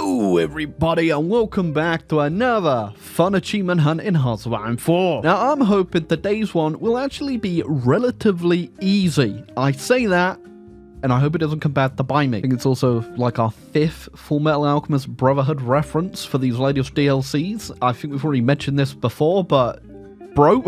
Hello everybody and welcome back to another fun achievement hunt in HOI4. Now I'm hoping today's one will actually be relatively easy. I say that and I hope it doesn't come back to bite me. I think it's also like our 5th Full Metal Alchemist Brotherhood reference for these latest DLCs. I think we've already mentioned this before, but bro,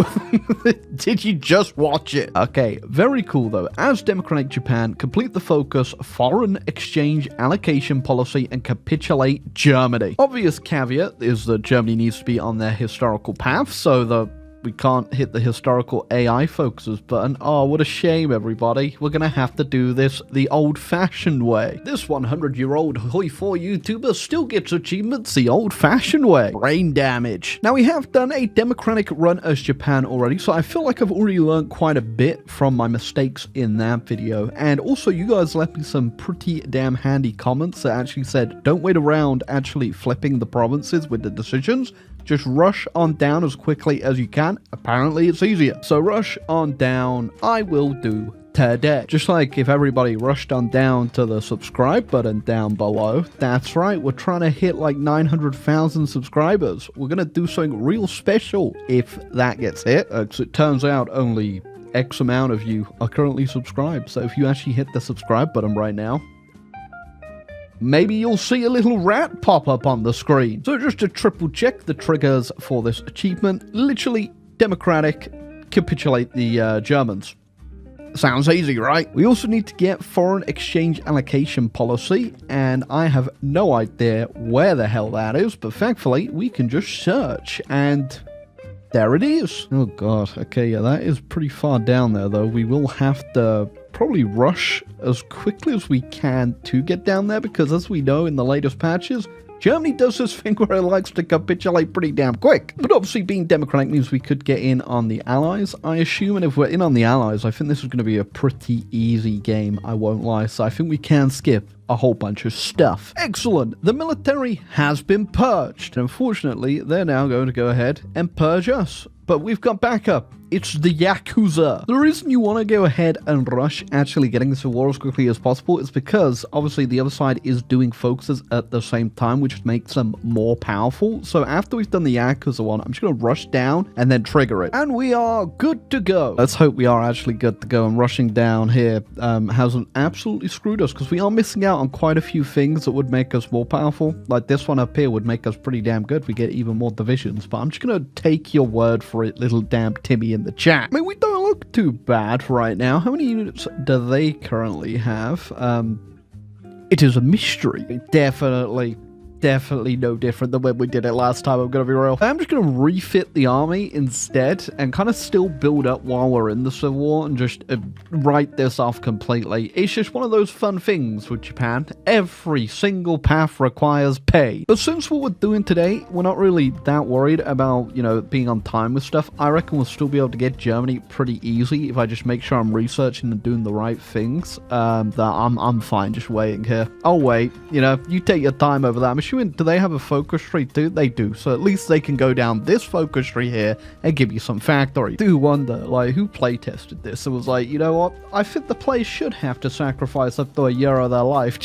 did you just watch it? Okay, very cool though. As democratic Japan, complete the focus, foreign exchange allocation policy, and capitulate Germany. Obvious caveat is that Germany needs to be on their historical path, so we can't hit the historical AI focuses button. Oh, what a shame, everybody. We're gonna have to do this the old-fashioned way. This 100-year-old HOI4 YouTuber still gets achievements the old-fashioned way. Brain damage. Now, we have done a democratic run as Japan already, so I feel like I've already learned quite a bit from my mistakes in that video. And also, you guys left me some pretty damn handy comments that actually said, don't wait around actually flipping the provinces with the decisions. Just rush on down as quickly as you can. Apparently it's easier. So rush on down, I will do today. Just like if everybody rushed on down to the subscribe button down below. That's right, we're trying to hit like 900,000 subscribers. We're gonna do something real special if that gets hit. Because it turns out only X amount of you are currently subscribed. So if you actually hit the subscribe button right now, maybe you'll see a little rat pop up on the screen. So just to triple check the triggers for this achievement, literally democratic, capitulate the Germans. Sounds easy, right? We also need to get foreign exchange allocation policy, and I have no idea where the hell that is, but thankfully we can just search, and there it is. Oh god, okay, yeah, that is pretty far down there though. We will have to probably rush as quickly as we can to get down there, because as we know in the latest patches, Germany does this thing where it likes to capitulate pretty damn quick. But obviously being democratic means we could get in on the Allies, I assume, and if we're in on the Allies, I think this is going to be a pretty easy game, I won't lie, so I think we can skip a whole bunch of stuff. Excellent. The military has been purged. Unfortunately, they're now going to go ahead and purge us. But we've got backup. It's the Yakuza. The reason you want to go ahead and rush actually getting this war as quickly as possible is because obviously the other side is doing focuses at the same time, which makes them more powerful. So after we've done the Yakuza one, I'm just going to rush down and then trigger it. And we are good to go. Let's hope we are actually good to go. And rushing down here hasn't absolutely screwed us, because we are missing out on quite a few things that would make us more powerful. Like this one up here would make us pretty damn good. We get even more divisions. But I'm just going to take your word for it, little damn Timmy in the chat. I mean, we don't look too bad right now. How many units do they currently have? It is a mystery. Definitely no different than when we did it last time, I'm gonna be real. I'm just gonna refit the army instead and kind of still build up while we're in the Civil War and just write this off completely. It's just one of those fun things with Japan. Every single path requires pay. But since what we're doing today, we're not really that worried about, you know, being on time with stuff. I reckon we'll still be able to get Germany pretty easy if I just make sure I'm researching and doing the right things. That I'm fine just waiting here. I'll wait. You know, you take your time over that. I'm assuming, do they have a focus tree too? They do, so at least they can go down this focus tree here and give you some factory. I do wonder, like, who play tested this and was like, you know what, I think the players should have to sacrifice up to a year of their life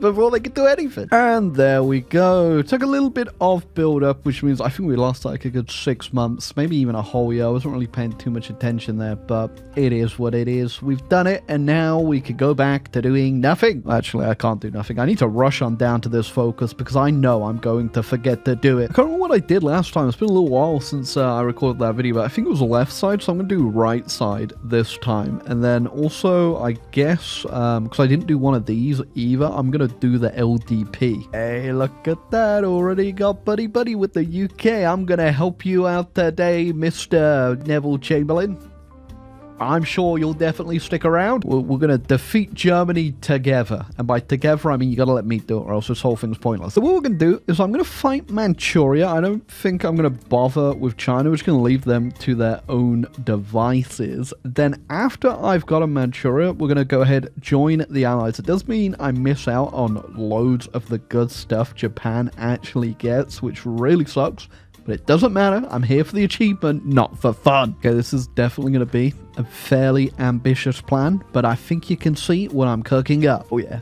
before they can do anything. And there we go. Took a little bit of build up, which means I think we lost like a good 6 months, maybe even a whole year. I wasn't really paying too much attention there, but it is what it is. We've done it, and now we could go back to doing nothing. Actually, I can't do nothing. I need to rush on down to this focus because I know I'm going to forget to do it. I can't remember what I did last time. It's been a little while since I recorded that video, but I think it was the left side, so I'm going to do right side this time. And then also, I guess, because I didn't do one of these either, I'm going to do the LDP. Hey, look at that. Already got buddy with the UK. I'm going to help you out today, Mr. Neville Chamberlain. I'm sure you'll definitely stick around. We're going to defeat Germany together. And by together, I mean you got to let me do it, or else this whole thing's pointless. So what we're going to do is I'm going to fight Manchuria. I don't think I'm going to bother with China. We're just going to leave them to their own devices. Then after I've got a Manchuria, we're going to go ahead, join the Allies. It does mean I miss out on loads of the good stuff Japan actually gets, which really sucks. But it doesn't matter. I'm here for the achievement, not for fun. Okay, this is definitely going to be a fairly ambitious plan, but I think you can see what I'm cooking up. Oh yeah.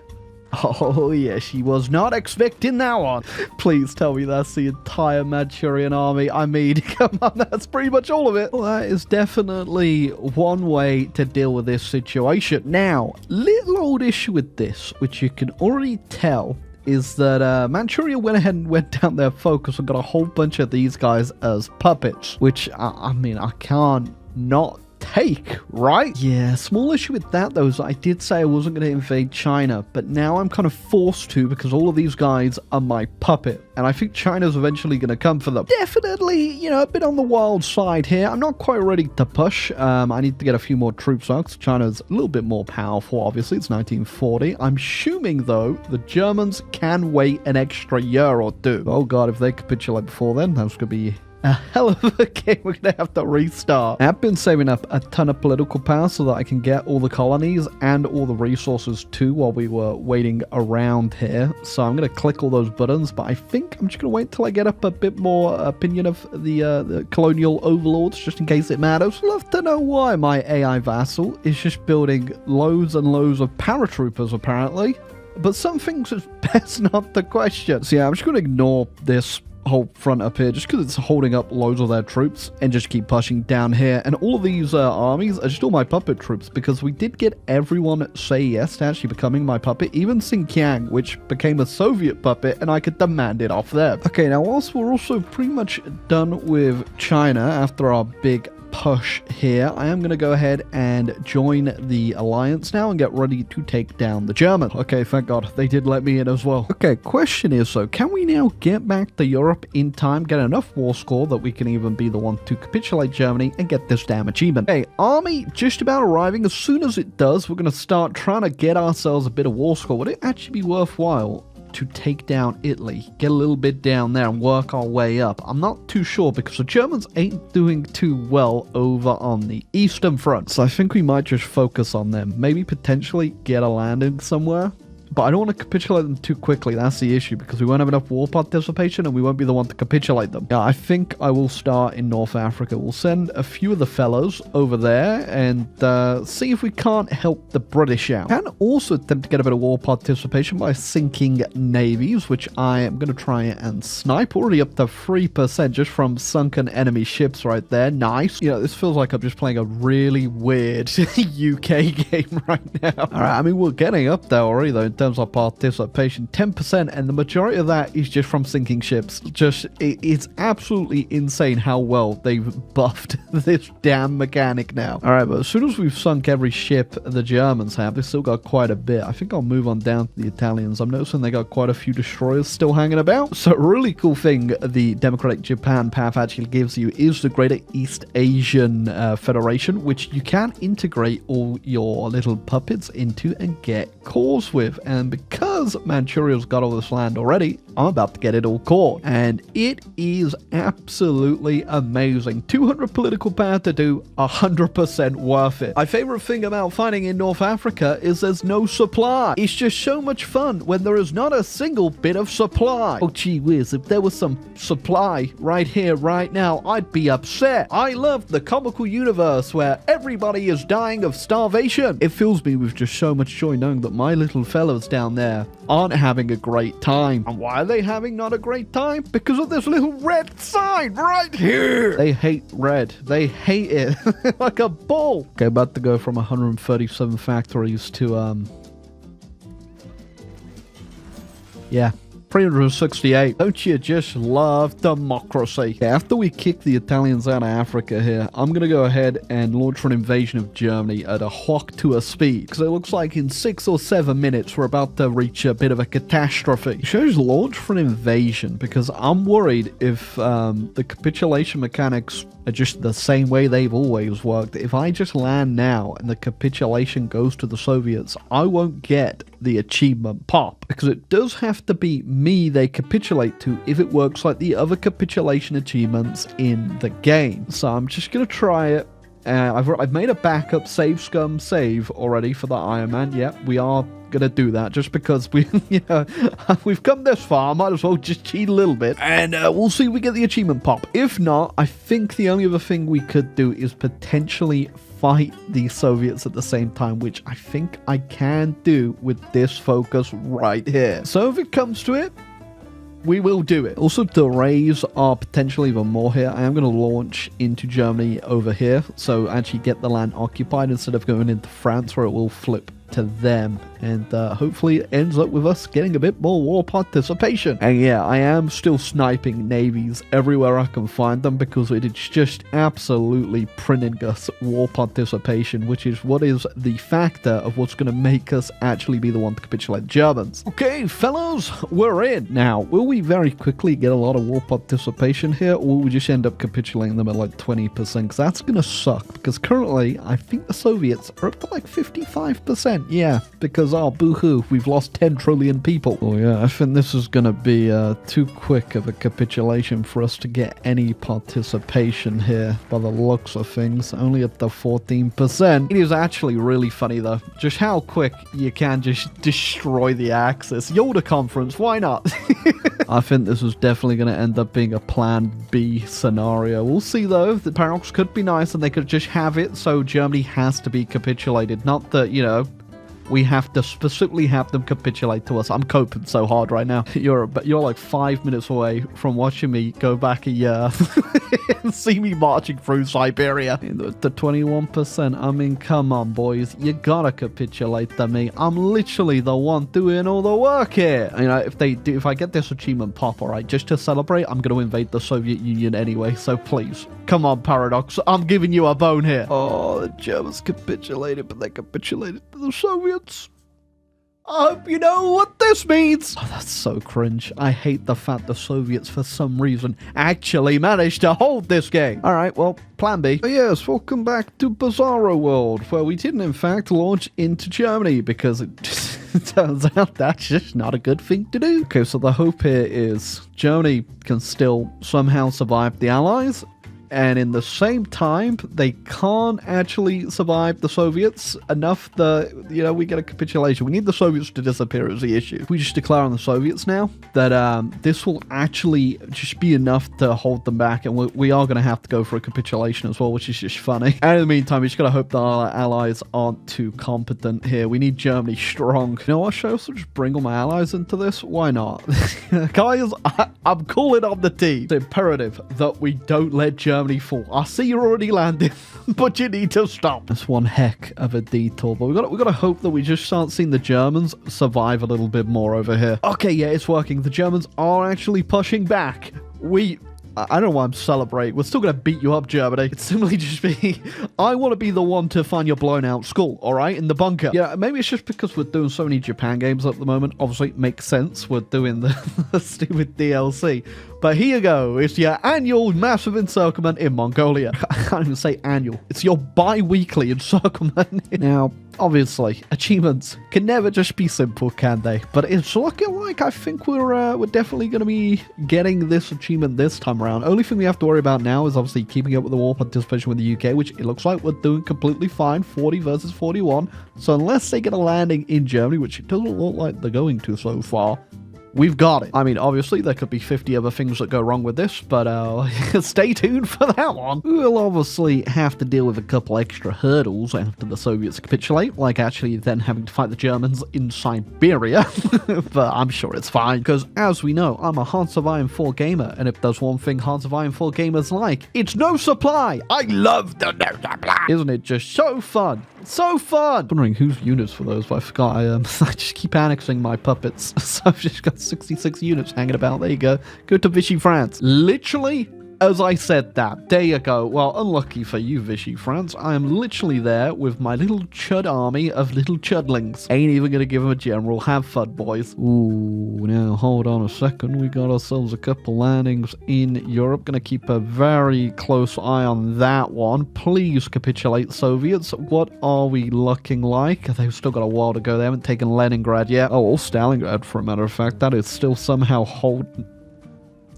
Oh, yeah, she was not expecting that one. Please tell me that's the entire Manchurian army. I mean, come on, that's pretty much all of it. Well, that is definitely one way to deal with this situation. Now, little old issue with this, which you can already tell, is that Manchuria went ahead and went down their focus and got a whole bunch of these guys as puppets, which, I mean, I can't not take, right? Yeah, small issue with that though is I did say I wasn't going to invade China, but now I'm kind of forced to because all of these guys are my puppet, and I think China's eventually going to come for them. Definitely, you know, a bit on the wild side here. I'm not quite ready to push. I need to get a few more troops out because China's a little bit more powerful, obviously. It's 1940. I'm assuming, though, the Germans can wait an extra year or two. Oh god, if they capitulate before then, that's going to be a hell of a game. We're going to have to restart. I've been saving up a ton of political power so that I can get all the colonies and all the resources too while we were waiting around here. So I'm going to click all those buttons, but I think I'm just going to wait till I get up a bit more opinion of the colonial overlords, just in case it matters. Love to know why my AI vassal is just building loads and loads of paratroopers, apparently. But some things is best not to question. So yeah, I'm just going to ignore this whole front up here just because it's holding up loads of their troops and just keep pushing down here. And all of these armies are just all my puppet troops because we did get everyone say yes to actually becoming my puppet, even Xinjiang, which became a Soviet puppet, and I could demand it off them. Okay, now whilst we're also pretty much done with China after our big push here, I am going to go ahead and join the alliance now and get ready to take down the Germans. Okay, thank God they did let me in as well. Okay, question is, so can we now get back to Europe in time, get enough war score that we can even be the one to capitulate Germany and get this damn achievement? Okay, army just about arriving. As soon as it does, we're going to start trying to get ourselves a bit of war score. Would it actually be worthwhile to take down Italy, get a little bit down there and work our way up? I'm not too sure because the Germans ain't doing too well over on the eastern front, so I think we might just focus on them, maybe potentially get a landing somewhere. But I don't want to capitulate them too quickly. That's the issue, because we won't have enough war participation and we won't be the one to capitulate them. Yeah, I think I will start in North Africa. We'll send a few of the fellows over there and see if we can't help the British out. Can also attempt to get a bit of war participation by sinking navies, which I am going to try and snipe. Already up to 3% just from sunken enemy ships right there. Nice. You know, this feels like I'm just playing a really weird UK game right now. All right, I mean, we're getting up there already, though, in terms of participation. 10%, and the majority of that is just from sinking ships. Just, it's absolutely insane how well they've buffed this damn mechanic now. All right, but as soon as we've sunk every ship the Germans have, they've still got quite a bit. I think I'll move on down to the Italians. I'm noticing they got quite a few destroyers still hanging about. So a really cool thing the Democratic Japan path actually gives you is the Greater East Asian Federation, which you can integrate all your little puppets into and get cores with. And because Manchuria's got all this land already, I'm about to get it all caught. And it is absolutely amazing. 200 political power to do, 100% worth it. My favorite thing about fighting in North Africa is there's no supply. It's just so much fun when there is not a single bit of supply. Oh, gee whiz, if there was some supply right here, right now, I'd be upset. I love the comical universe where everybody is dying of starvation. It fills me with just so much joy knowing that my little fellows down there aren't having a great time. And why are they having not a great time? Because of this little red sign right here. They hate red. They hate it like a bull. Okay, about to go from 137 factories to yeah, 368. Don't you just love democracy? After we kick the Italians out of Africa here, I'm going to go ahead and launch an invasion of Germany at a hawk to a speed, because it looks like in 6 or 7 minutes we're about to reach a bit of a catastrophe. It shows launch for an invasion because I'm worried if the capitulation mechanics are just the same way they've always worked. If I just land now and the capitulation goes to the Soviets, I won't get the achievement pop, because it does have to be me they capitulate to if it works like the other capitulation achievements in the game. So I'm just gonna try it. I've made a backup save scum save already for the Iron Man. Yep, we are gonna do that just because we've come this far. Might as well just cheat a little bit, and we'll see if we get the achievement pop. If not, I think the only other thing we could do is potentially fight the Soviets at the same time, which I think I can do with this focus right here. So if it comes to it, we will do it. Also, delays are potentially even more here. I am going to launch into Germany over here, so actually get the land occupied instead of going into France, where it will flip to them, and hopefully it ends up with us getting a bit more war participation. And yeah, I am still sniping navies everywhere I can find them, because it is just absolutely printing us war participation, which is what is the factor of what's going to make us actually be the one to capitulate the Germans. Okay, fellows, we're in. Now, will we very quickly get a lot of war participation here, or will we just end up capitulating them at like 20%? Because that's going to suck, because currently I think the Soviets are up to like 55%. Yeah, because, oh, boo-hoo, we've lost 10 trillion people. Oh, yeah, I think this is going to be too quick of a capitulation for us to get any participation here, by the looks of things. Only up to 14%. It is actually really funny, though, just how quick you can just destroy the Axis. Yoda Conference, why not? I think this is definitely going to end up being a Plan B scenario. We'll see, though. The paradox could be nice, and they could just have it so Germany has to be capitulated. Not that, we have to specifically have them capitulate to us. I'm coping so hard right now. You're like 5 minutes away from watching me go back a year and see me marching through Siberia. The 21%. I mean, come on, boys. You gotta capitulate to me. I'm literally the one doing all the work here. If I get this achievement pop, all right, just to celebrate, I'm gonna invade the Soviet Union anyway. So please, come on, Paradox. I'm giving you a bone here. Oh, the Germans capitulated, but they capitulated to the Soviets. I hope you know what this means. Oh, that's so cringe. I hate the fact the Soviets, for some reason, actually managed to hold this game. All right, well, Plan B. But yes, welcome back to Bizarro World, where we didn't, in fact, launch into Germany, because it just turns out that's just not a good thing to do. Okay, so the hope here is Germany can still somehow survive the Allies, and in the same time, they can't actually survive the Soviets enough that, we get a capitulation. We need the Soviets to disappear is the issue. If we just declare on the Soviets now, that this will actually just be enough to hold them back, and we are going to have to go for a capitulation as well, which is just funny. And in the meantime, we just got to hope that our allies aren't too competent here. We need Germany strong. You know what? Should I also just bring all my allies into this? Why not? Guys, I'm calling on the team. It's imperative that we don't let Germany fall. I see you're already landing, but you need to stop. That's one heck of a detour, but we got to hope that we just start seeing the Germans survive a little bit more over here. Okay, yeah, it's working. The Germans are actually pushing back. I don't know why I'm celebrating. We're still going to beat you up, Germany. It's simply just me. I want to be the one to find your blown out skull, all right, in the bunker. Yeah, maybe it's just because we're doing so many Japan games at the moment. Obviously, it makes sense. We're doing the stupid DLC. But here you go. It's your annual massive encirclement in Mongolia. I can't even say annual. It's your bi-weekly encirclement. Now, obviously, achievements can never just be simple, can they? But it's looking like I think we're definitely going to be getting this achievement this time around. Only thing we have to worry about now is obviously keeping up with the war participation with the UK, which it looks like we're doing completely fine. 40 versus 41. So unless they get a landing in Germany, which it doesn't look like they're going to so far, we've got it. I mean, obviously, there could be 50 other things that go wrong with this, but stay tuned for that one. We'll obviously have to deal with a couple extra hurdles after the Soviets capitulate, like actually then having to fight the Germans in Siberia, but I'm sure it's fine, because as we know, I'm a Hearts of Iron 4 gamer, and if there's one thing Hearts of Iron 4 gamers like, it's no supply. I love the no supply. Isn't it just so fun? So fun! I'm wondering whose units for those, but I forgot. I just keep annexing my puppets, so I've just got 66 units hanging about. There you go. Go to Vichy, France. Literally, as I said that, there you go. Well, unlucky for you, Vichy, France. I am literally there with my little chud army of little chudlings. Ain't even gonna give them a general. Have fun, boys. Ooh, now hold on a second. We got ourselves a couple landings in Europe. Gonna keep a very close eye on that one. Please capitulate, Soviets. What are we looking like? They've still got a while to go. They haven't taken Leningrad yet. Oh, or Stalingrad, for a matter of fact. That is still somehow holding.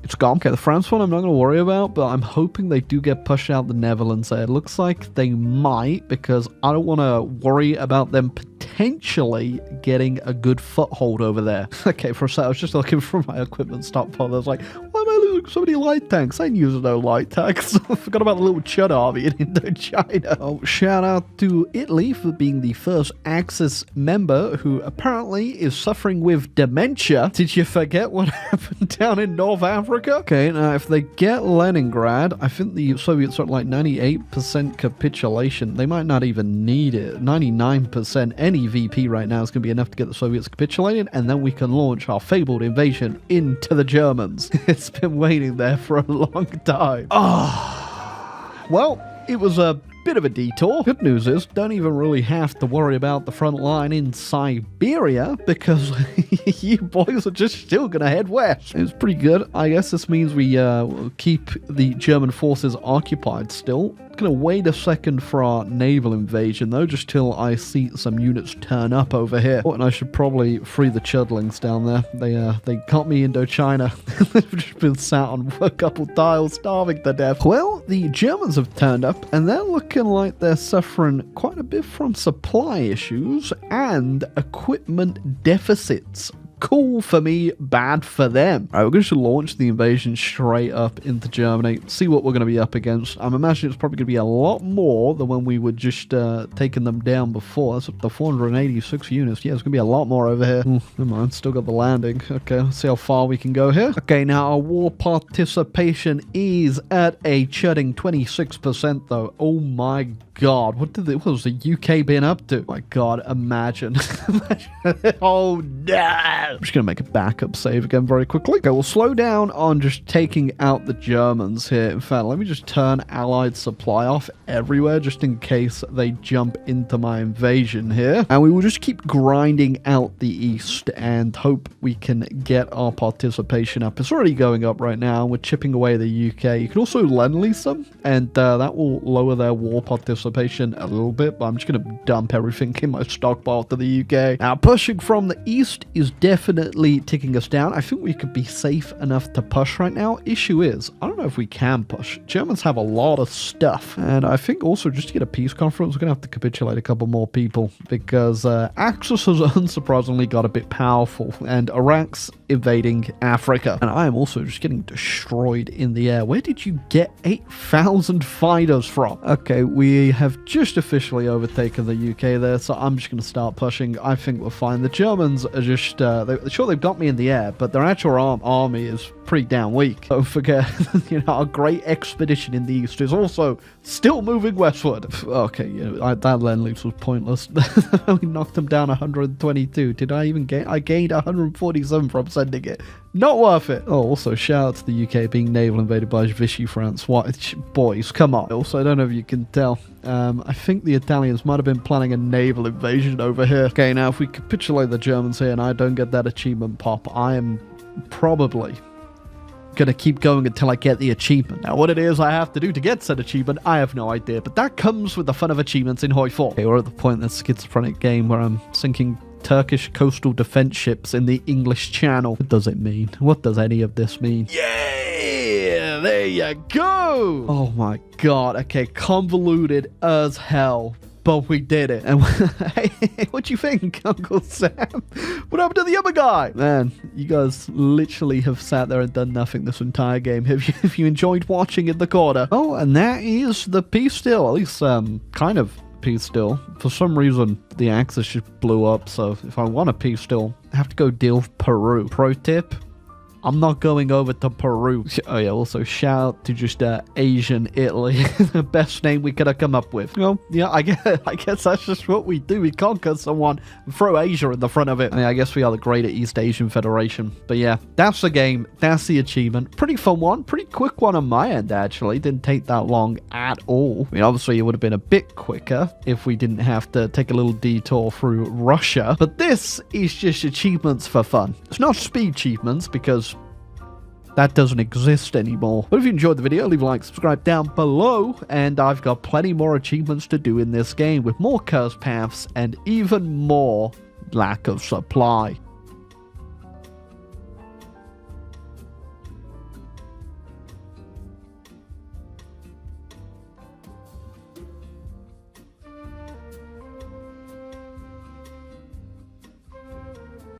It's gone. Okay, the France one I'm not going to worry about, but I'm hoping they do get pushed out the Netherlands there. It looks like they might, because I don't want to worry about them potentially potentially getting a good foothold over there. Okay, for a sec, I was just looking for my equipment stockpile. I was like, why am I losing so many light tanks? I use no light tanks. I forgot about the little Chud army in Indochina. Oh, shout out to Italy for being the first Axis member who apparently is suffering with dementia. Did you forget what happened down in North Africa? Okay, now if they get Leningrad, I think the Soviets are at like 98% capitulation. They might not even need it. 99%. Any VP right now is going to be enough to get the Soviets capitulated, and then we can launch our fabled invasion into the Germans. It's been waiting there for a long time. Well, it was a bit of a detour. Good news is, don't even really have to worry about the front line in Siberia, because you boys are just still gonna head west. It's pretty good. I guess this means we keep the German forces occupied still. Gonna wait a second for our naval invasion though, just till I see some units turn up over here. Oh, and I should probably free the chudlings down there. They got me Indochina. They've just been sat on a couple tiles, starving to death. Well, the Germans have turned up, and they're looking like they're suffering quite a bit from supply issues and equipment deficits. Cool for me, bad for them. Alright, we're going to launch the invasion straight up into Germany, see what we're going to be up against. I'm imagining it's probably going to be a lot more than when we were just taking them down before. That's up to 486 units. Yeah, it's going to be a lot more over here. Never mind, still got the landing. Okay, let's see how far we can go here. Okay, now our war participation is at a chudding 26% though. Oh my god, what was the UK been up to? Oh my god, imagine. Oh no! I'm just gonna make a backup save again very quickly. Okay, we'll slow down on just taking out the Germans here. In fact, let me just turn Allied supply off everywhere just in case they jump into my invasion here. And we will just keep grinding out the east and hope we can get our participation up. It's already going up right now. We're chipping away the UK. You can also lend-lease them, and that will lower their war participation a little bit, but I'm just gonna dump everything in my stockpile to the UK. Now, pushing from the east is definitely ticking us down. I think we could be safe enough to push right now. Issue is, I don't know if we can push. Germans have a lot of stuff, and I think also just to get a peace conference, we're gonna have to capitulate a couple more people, because Axis has unsurprisingly got a bit powerful, and Iraq's invading Africa, and I am also just getting destroyed in the air. Where did you get 8,000 fighters from? Okay, we have just officially overtaken the UK there, so I'm just gonna start pushing. I think we're fine. The Germans are just sure, they've got me in the air, but their actual army is pretty damn weak. Don't forget, our great expedition in the east is also still moving westward. Okay, that lend-lease was pointless. We knocked them down 122. Did I even gain? I gained 147 from sending it. Not worth it. Oh, also, shout out to the UK being naval invaded by Vichy France. What? Boys, come on. Also, I don't know if you can tell. I think the Italians might have been planning a naval invasion over here. Okay, now if we capitulate the Germans here and I don't get that achievement pop, I am probably gonna keep going until I get the achievement. Now, what it is I have to do to get said achievement, I have no idea, but that comes with the fun of achievements in HOI4. Okay, we're at the point in this schizophrenic game where I'm sinking Turkish coastal defense ships in the English Channel. What does it mean? What does any of this mean? Yeah, there you go. Oh my god. Okay, convoluted as hell, but we did it. And hey, what you think, Uncle Sam? What happened to the other guy? Man, you guys literally have sat there and done nothing this entire game. Have you enjoyed watching in the corner? Oh, and that is the peace deal. At least, kind of peace deal. For some reason, the Axis just blew up, so if I want a peace deal, I have to go deal with Peru. Pro tip: I'm not going over to Peru. Oh yeah, also shout out to just Asian Italy. The best name we could have come up with. Well, yeah, I guess that's just what we do. We conquer someone and throw Asia in the front of it. I mean, I guess we are the Greater East Asian Federation. But yeah, that's the game. That's the achievement. Pretty fun one. Pretty quick one on my end, actually. Didn't take that long at all. I mean, obviously, it would have been a bit quicker if we didn't have to take a little detour through Russia. But this is just achievements for fun. It's not speed achievements, because that doesn't exist anymore. But if you enjoyed the video, leave a like, subscribe down below, and I've got plenty more achievements to do in this game with more cursed paths and even more lack of supply.